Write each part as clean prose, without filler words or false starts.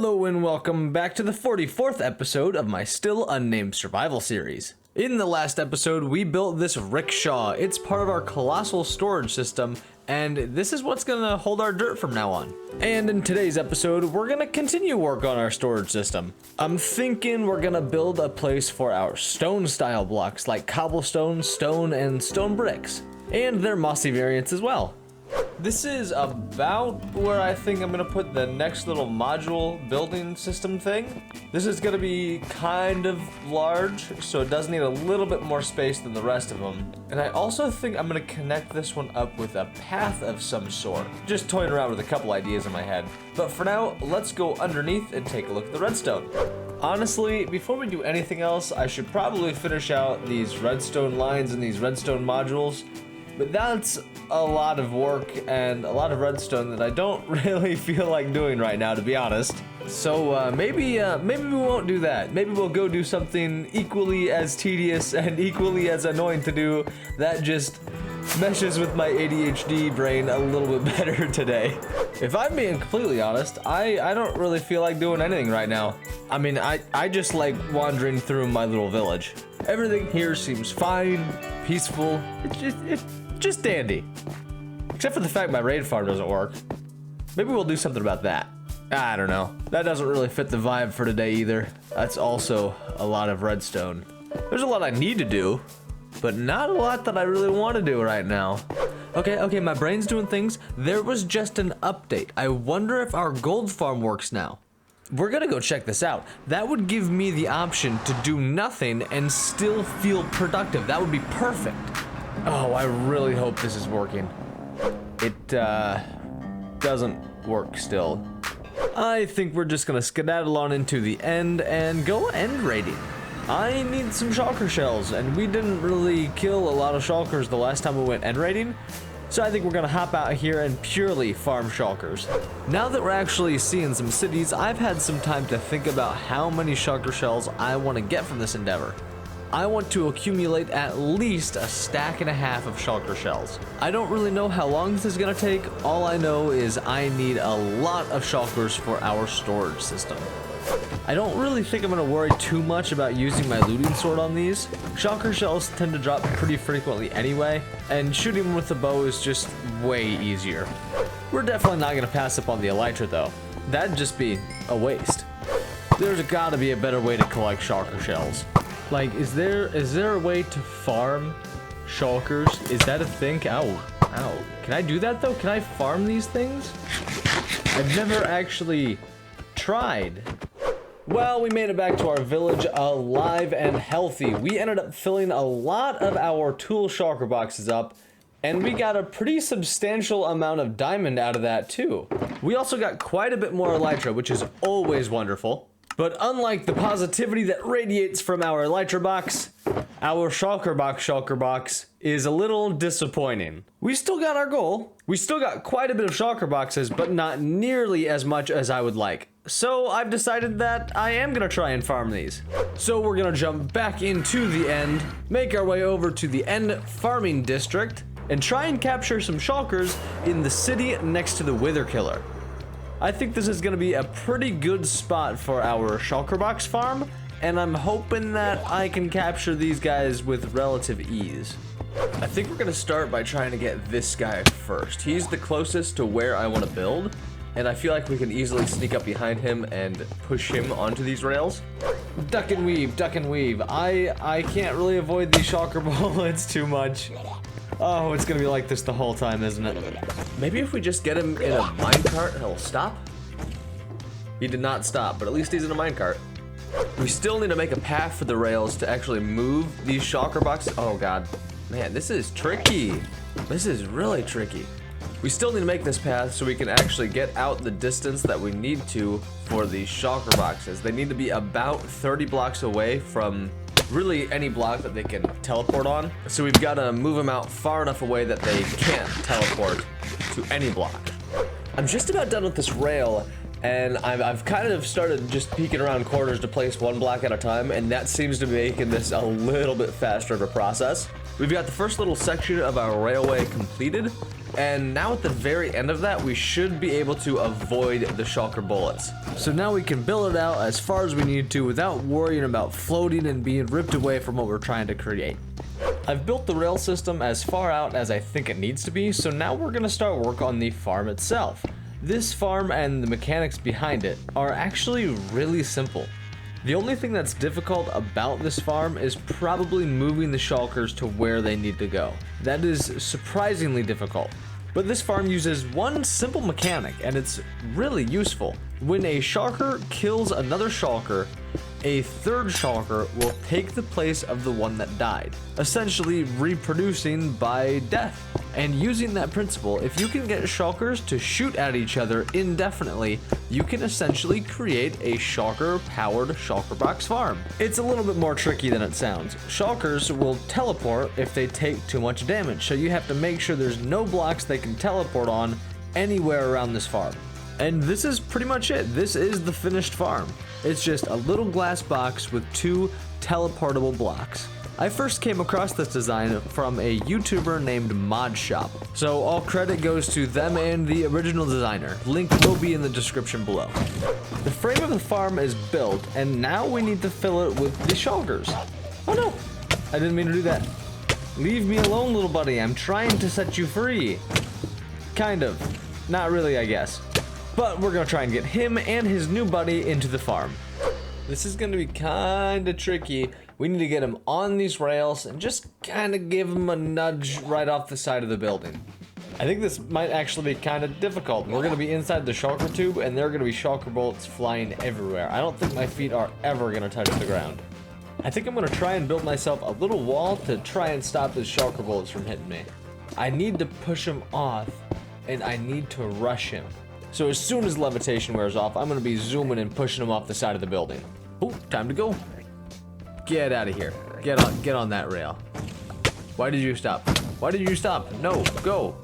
Hello and welcome back to the 44th episode of my still unnamed survival series. In the last episode, we built this rickshaw. It's part of our colossal storage system, and this is what's gonna hold our dirt from now on. And in today's episode, we're gonna continue work on our storage system. I'm thinking we're gonna build a place for our stone style blocks like cobblestone, stone, and stone bricks. And their mossy variants as well. This is about where I think I'm gonna put the next little module building system thing. This is gonna be kind of large, so it does need a little bit more space than the rest of them. And I also think I'm gonna connect this one up with a path of some sort. Just toying around with a couple ideas in my head. But for now, let's go underneath and take a look at the redstone. Honestly, before we do anything else, I should probably finish out these redstone lines and these redstone modules. But that's a lot of work and a lot of redstone that I don't really feel like doing right now, to be honest. So maybe we won't do that. Maybe we'll go do something equally as tedious and equally as annoying to do that just meshes with my ADHD brain a little bit better today. If I'm being completely honest, I don't really feel like doing anything right now. I mean, I just like wandering through my little village. Everything here seems fine, peaceful. It's just dandy. Except for the fact my raid farm doesn't work. Maybe we'll do something about that. I don't know. That doesn't really fit the vibe for today either. That's also a lot of redstone. There's a lot I need to do, but not a lot that I really want to do right now. Okay, my brain's doing things. There was just an update. I wonder if our gold farm works now. We're gonna go check this out. That would give me the option to do nothing and still feel productive. That would be perfect. Oh, I really hope this is working. It doesn't work still. I think we're just gonna skedaddle on into the end and go end raiding. I need some shulker shells, and we didn't really kill a lot of shulkers the last time we went end raiding, so I think we're gonna hop out here and purely farm shulkers. Now that we're actually seeing some cities, I've had some time to think about how many shulker shells I want to get from this endeavor. I want to accumulate at least a stack and a half of shulker shells. I don't really know how long this is gonna take. All I know is I need a lot of shulkers for our storage system. I don't really think I'm gonna worry too much about using my looting sword on these. Shulker shells tend to drop pretty frequently anyway, and shooting them with the bow is just way easier. We're definitely not gonna pass up on the elytra though. That'd just be a waste. There's gotta be a better way to collect shulker shells. Like, is there a way to farm shulkers? Is that a thing? Ow. Can I do that though? Can I farm these things? I've never actually tried. Well, we made it back to our village alive and healthy. We ended up filling a lot of our tool shulker boxes up, and we got a pretty substantial amount of diamond out of that too. We also got quite a bit more elytra, which is always wonderful. But unlike the positivity that radiates from our elytra box, our shulkerbox is a little disappointing. We still got our goal. We still got quite a bit of shulker boxes, but not nearly as much as I would like. So I've decided that I am gonna try and farm these. So we're gonna jump back into the end, make our way over to the end farming district, and try and capture some shulkers in the city next to the Wither Killer. I think this is gonna be a pretty good spot for our shulkerbox farm, and I'm hoping that I can capture these guys with relative ease. I think we're gonna start by trying to get this guy first. He's the closest to where I want to build, and I feel like we can easily sneak up behind him and push him onto these rails. Duck and weave, duck and weave. I can't really avoid these shulker bullets too much. Oh, it's gonna be like this the whole time, isn't it? Maybe if we just get him in a minecart, he'll stop? He did not stop, but at least he's in a minecart. We still need to make a path for the rails to actually move these shulker boxes. Oh god. Man, this is tricky. This is really tricky. We still need to make this path so we can actually get out the distance that we need to for these shulker boxes. They need to be about 30 blocks away from really any block that they can teleport on. So we've got to move them out far enough away that they can't teleport to any block. I'm just about done with this rail, and I've kind of started just peeking around corners to place one block at a time, and that seems to be making this a little bit faster of a process. We've got the first little section of our railway completed, and now at the very end of that, we should be able to avoid the shulker bullets. So now we can build it out as far as we need to without worrying about floating and being ripped away from what we're trying to create. I've built the rail system as far out as I think it needs to be, so now we're gonna start work on the farm itself. This farm and the mechanics behind it are actually really simple. The only thing that's difficult about this farm is probably moving the shulkers to where they need to go. That is surprisingly difficult. But this farm uses one simple mechanic, and it's really useful. When a shulker kills another shulker, a third shulker will take the place of the one that died, essentially reproducing by death. And using that principle, if you can get shulkers to shoot at each other indefinitely, you can essentially create a shulker-powered Shulkerbox farm. It's a little bit more tricky than it sounds. Shulkers will teleport if they take too much damage, so you have to make sure there's no blocks they can teleport on anywhere around this farm. And this is pretty much it. This is the finished farm. It's just a little glass box with 2 teleportable blocks. I first came across this design from a YouTuber named ModShop, so all credit goes to them and the original designer. Link will be in the description below. The frame of the farm is built, and now we need to fill it with the shulkers. Oh no, I didn't mean to do that. Leave me alone, little buddy. I'm trying to set you free. Kind of. Not really, I guess. But we're gonna try and get him and his new buddy into the farm. This is gonna be kinda tricky. We need to get him on these rails and just kinda give him a nudge right off the side of the building. I think this might actually be kinda difficult. We're gonna be inside the shulker tube and there are gonna be shulker bullets flying everywhere. I don't think my feet are ever gonna touch the ground. I think I'm gonna try and build myself a little wall to try and stop the shulker bullets from hitting me. I need to push him off and I need to rush him. So as soon as levitation wears off, I'm gonna be zooming and pushing him off the side of the building. Oh, time to go. Get out of here. Get on that rail. Why did you stop? Why did you stop? No, go.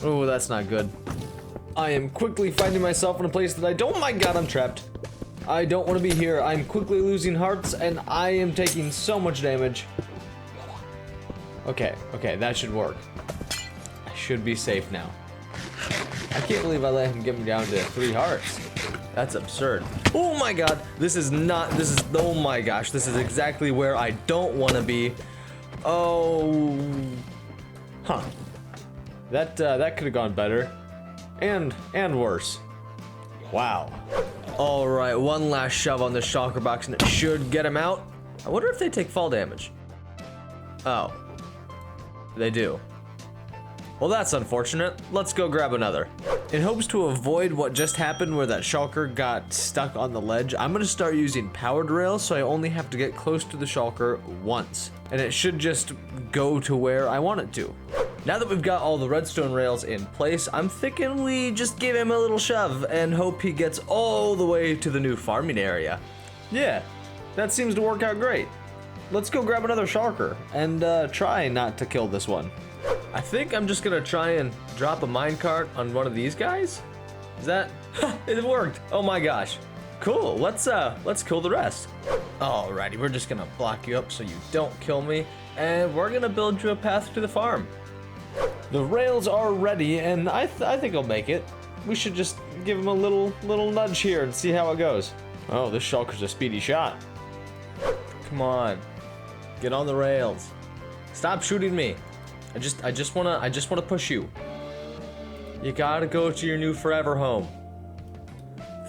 Oh, that's not good. I am quickly finding myself in a place that I don't, oh my god, I'm trapped. I don't want to be here. I'm quickly losing hearts and I am taking so much damage. Okay, that should work. I should be safe now. I can't believe I let him get me down to 3 hearts. That's absurd. Oh my god, oh my gosh, this is exactly where I don't want to be. Oh, huh. That could have gone better, and worse. Wow. All right, one last shove on the Shulkerbox, and it should get him out. I wonder if they take fall damage. Oh, they do. Well, that's unfortunate. Let's go grab another. In hopes to avoid what just happened where that shulker got stuck on the ledge, I'm gonna start using powered rails so I only have to get close to the shulker once. And it should just go to where I want it to. Now that we've got all the redstone rails in place, I'm thinking we just give him a little shove and hope he gets all the way to the new farming area. Yeah, that seems to work out great. Let's go grab another shulker and try not to kill this one. I think I'm just gonna try and drop a minecart on one of these guys. Is that? It worked. Oh my gosh. Cool. Let's kill the rest. Alrighty, we're just gonna block you up so you don't kill me, and we're gonna build you a path to the farm. The rails are ready, and I think I'll make it. We should just give him a little nudge here and see how it goes. Oh, this shulker's a speedy shot. Come on, get on the rails. Stop shooting me. I just wanna push you. You gotta go to your new forever home.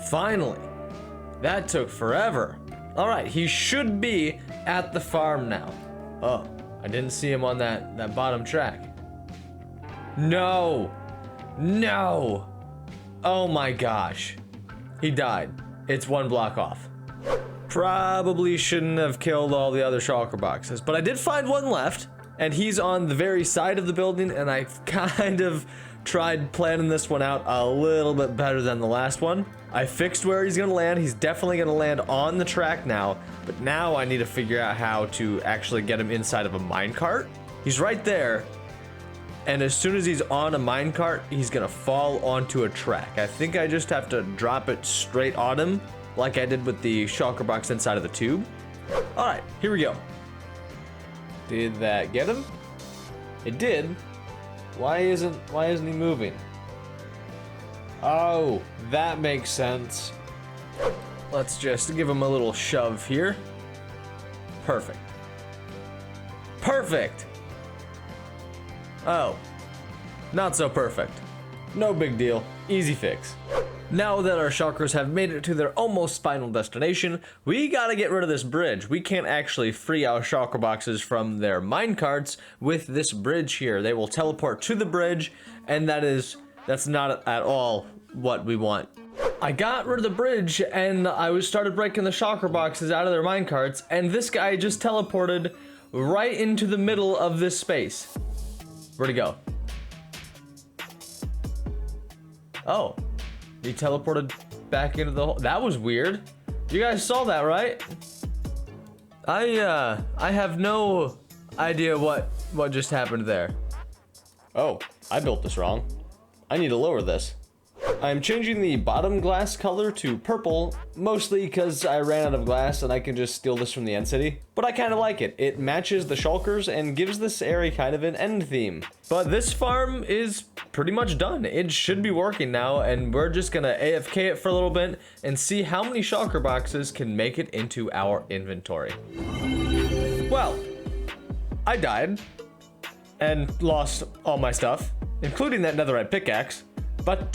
Finally. That took forever. All right, he should be at the farm now. Oh, I didn't see him on that bottom track. No. Oh my gosh. He died. It's 1 block off. Probably shouldn't have killed all the other shulker boxes, but I did find one left. And he's on the very side of the building, and I've kind of tried planning this one out a little bit better than the last one. I fixed where he's gonna land. He's definitely gonna land on the track now, but now I need to figure out how to actually get him inside of a minecart. He's right there, and as soon as he's on a minecart, he's gonna fall onto a track. I think I just have to drop it straight on him, like I did with the shulker box inside of the tube. All right, here we go. Did that get him? It did. Why isn't he moving? Oh, that makes sense. Let's just give him a little shove here. Perfect. Perfect! Oh, not so perfect. No big deal, easy fix. Now that our shulkers have made it to their almost final destination, we gotta get rid of this bridge. We can't actually free our shulker boxes from their minecarts with this bridge here. They will teleport to the bridge, and that's not at all what we want. I got rid of the bridge, and I started breaking the shulker boxes out of their minecarts, and this guy just teleported right into the middle of this space. Where'd he go? Oh, he teleported back into the hole. That was weird. You guys saw that, right? I have no idea what just happened there. Oh, I built this wrong. I need to lower this. I'm changing the bottom glass color to purple, mostly because I ran out of glass and I can just steal this from the end city. But I kind of like it. It matches the shulkers and gives this area kind of an end theme. But this farm is pretty much done. It should be working now, and we're just gonna AFK it for a little bit and see how many shulker boxes can make it into our inventory. Well, I died and lost all my stuff, including that netherite pickaxe. But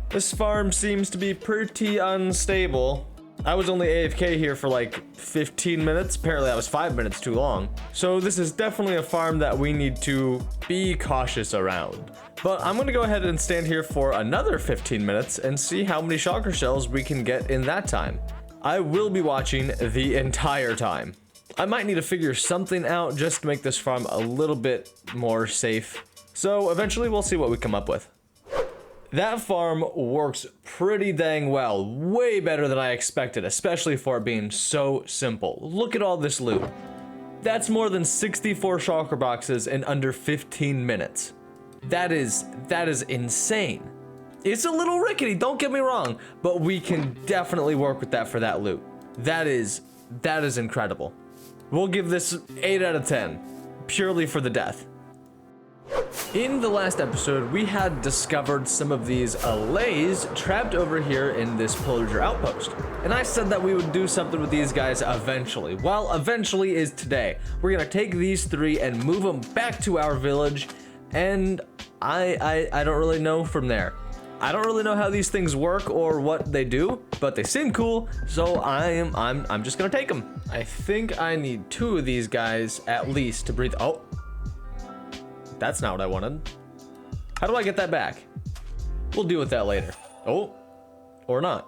this farm seems to be pretty unstable. I was only AFK here for like 15 minutes. Apparently that was 5 minutes too long. So this is definitely a farm that we need to be cautious around. But I'm gonna go ahead and stand here for another 15 minutes and see how many shulker shells we can get in that time. I will be watching the entire time. I might need to figure something out just to make this farm a little bit more safe. So eventually we'll see what we come up with. That farm works pretty dang well, way better than I expected, especially for it being so simple. Look at all this loot. That's more than 64 shulker boxes in under 15 minutes. That is insane. It's a little rickety, don't get me wrong, but we can definitely work with that for that loot. That is incredible. We'll give this 8 out of 10, purely for the death. In the last episode, we had discovered some of these ALLAYS trapped over here in this pillager outpost. And I said that we would do something with these guys eventually. Well, eventually is today. We're gonna take these 3 and move them back to our village, and I don't really know from there. I don't really know how these things work or what they do, but they seem cool, so I'm just gonna take them. I think I need 2 of these guys at least to breathe. Oh. That's not what I wanted. How do I get that back? We'll deal with that later. Oh, or not.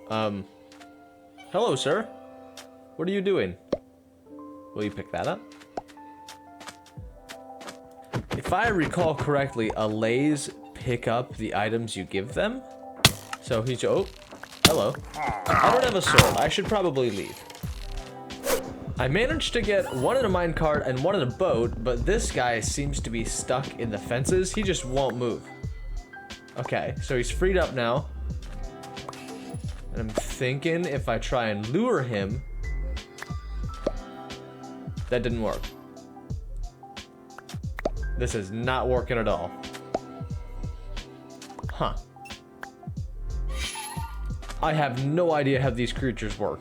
Hello, sir. What are you doing? Will you pick that up? If I recall correctly, ALLAYS pick up the items you give them. So he's, oh, hello. I don't have a sword. I should probably leave. I managed to get 1 in a minecart and 1 in a boat, but this guy seems to be stuck in the fences. He just won't move. Okay, so he's freed up now. And I'm thinking if I try and lure him. That didn't work. This is not working at all. Huh. I have no idea how these creatures work.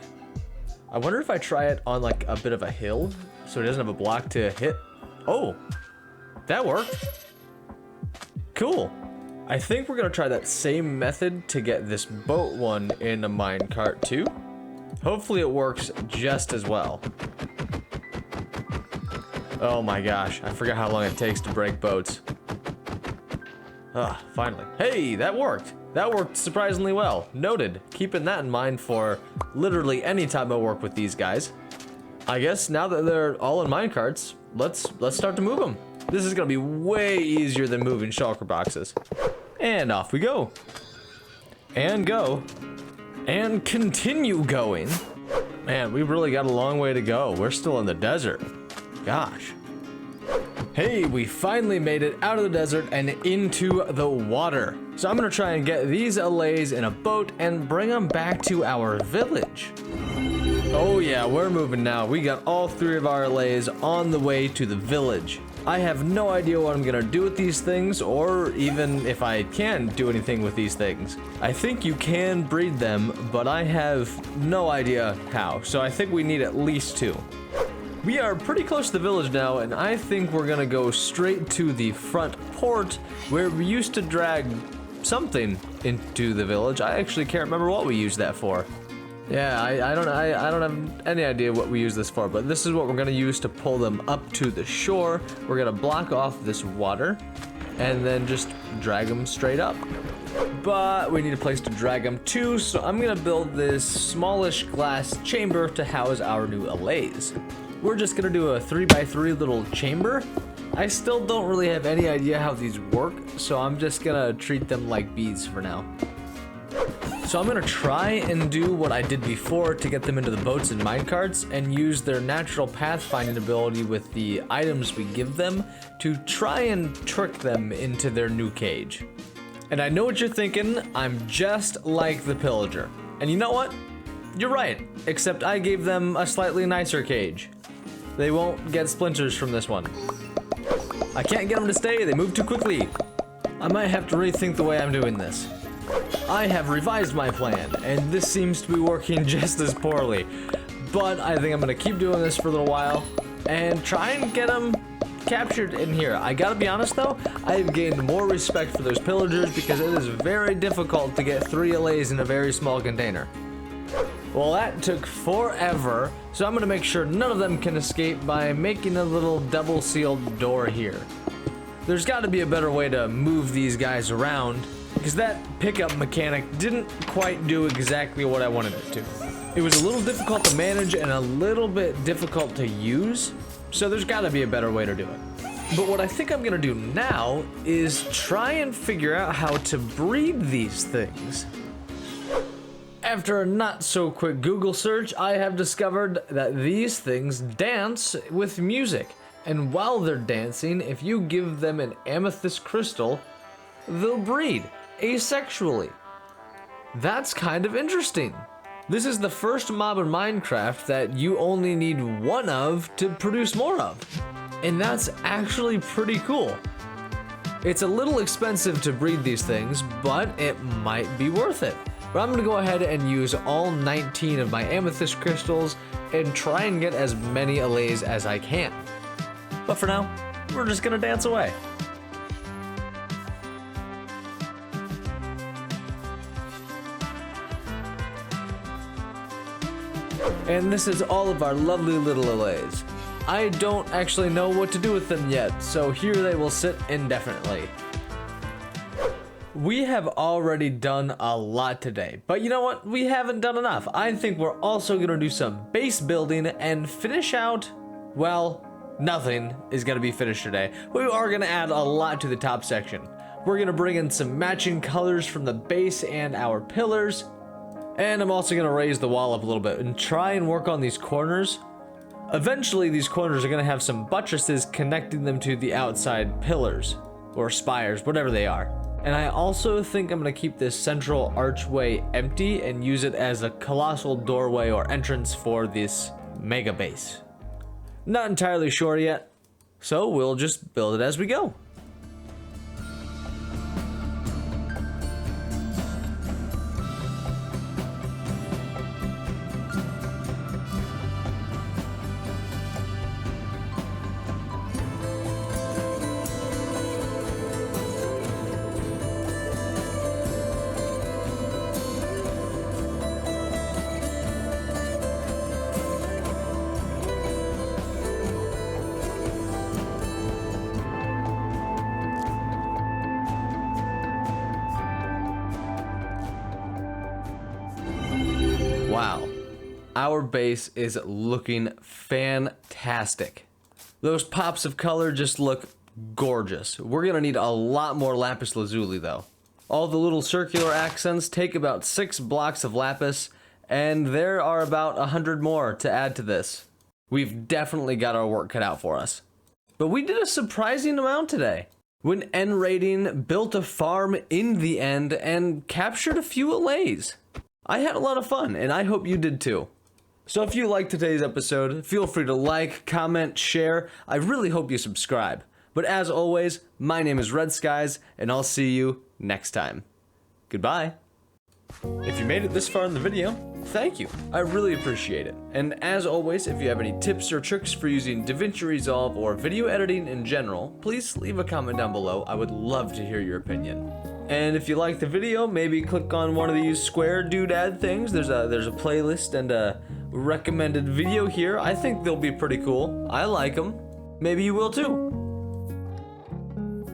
I wonder if I try it on like a bit of a hill so it doesn't have a block to hit. Oh, that worked. Cool. I think we're gonna try that same method to get this boat one in a minecart too. Hopefully it works just as well. Oh my gosh, I forgot how long it takes to break boats. Ah, finally. Hey, that worked. That worked surprisingly well. Noted. Keeping that in mind for literally any time I work with these guys. I guess now that they're all in minecarts, let's start to move them. This is gonna be way easier than moving shulker boxes. And off we go. And go. And continue going. Man, we really got a long way to go. We're still in the desert. Gosh. Hey, we finally made it out of the desert and into the water. So I'm gonna try and get these ALLAYS in a boat and bring them back to our village. Oh yeah, we're moving now. We got all 3 of our allays on the way to the village. I have no idea what I'm gonna do with these things, or even if I can do anything with these things. I think you can breed them, but I have no idea how, so I think we need at least 2. We are pretty close to the village now, and I think we're gonna go straight to the front port where we used to drag something into the village. I actually can't remember what we used that for. Yeah, I don't have any idea what we use this for, but this is what we're gonna use to pull them up to the shore. We're gonna block off this water and then just drag them straight up. But we need a place to drag them to, so I'm gonna build this smallish glass chamber to house our new allays. We're just gonna do a 3x3 little chamber. I still don't really have any idea how these work, so I'm just gonna treat them like bees for now. So I'm gonna try and do what I did before to get them into the boats and minecarts and use their natural pathfinding ability with the items we give them to try and trick them into their new cage. And I know what you're thinking, I'm just like the pillager. And you know what? You're right, except I gave them a slightly nicer cage. They won't get splinters from this one. I can't get them to stay, they move too quickly. I might have to rethink the way I'm doing this. I have revised my plan, and this seems to be working just as poorly. But I think I'm gonna keep doing this for a little while and try and get them captured in here. I gotta be honest though, I've gained more respect for those pillagers because it is very difficult to get 3 allays in a very small container. Well, that took forever, so I'm gonna make sure none of them can escape by making a little double sealed door here. There's gotta be a better way to move these guys around, because that pickup mechanic didn't quite do exactly what I wanted it to. It was a little difficult to manage and a little bit difficult to use, so there's gotta be a better way to do it. But what I think I'm gonna do now is try and figure out how to breed these things. After a not so quick Google search, I have discovered that these things dance with music. And while they're dancing, if you give them an amethyst crystal, they'll breed asexually. That's kind of interesting. This is the first mob in Minecraft that you only need 1 of to produce more of. And that's actually pretty cool. It's a little expensive to breed these things, but it might be worth it. But I'm gonna go ahead and use all 19 of my amethyst crystals and try and get as many allays as I can. But for now, we're just gonna dance away. And this is all of our lovely little allays. I don't actually know what to do with them yet, so here they will sit indefinitely. We have already done a lot today, but you know what? We haven't done enough. I think we're also gonna do some base building and finish out, well, nothing is gonna be finished today. We are gonna add a lot to the top section. We're gonna bring in some matching colors from the base and our pillars. And I'm also gonna raise the wall up a little bit and try and work on these corners. Eventually, these corners are gonna have some buttresses connecting them to the outside pillars, or spires, whatever they are. And I also think I'm gonna keep this central archway empty and use it as a colossal doorway or entrance for this mega base. Not entirely sure yet, so we'll just build it as we go. Wow, our base is looking fantastic. Those pops of color just look gorgeous. We're gonna need a lot more lapis lazuli though. All the little circular accents take about 6 blocks of lapis, and there are about 100 more to add to this. We've definitely got our work cut out for us. But we did a surprising amount today. Went end raiding, built a farm in the end, and captured a few allays. I had a lot of fun, and I hope you did too. So if you liked today's episode, feel free to like, comment, share. I really hope you subscribe. But as always, my name is Red Skies, and I'll see you next time. Goodbye. If you made it this far in the video, thank you. I really appreciate it. And as always, if you have any tips or tricks for using DaVinci Resolve or video editing in general, please leave a comment down below. I would love to hear your opinion. And if you like the video, maybe click on one of these square doodad things. There's a playlist and a recommended video here. I think they'll be pretty cool. I like them. Maybe you will too.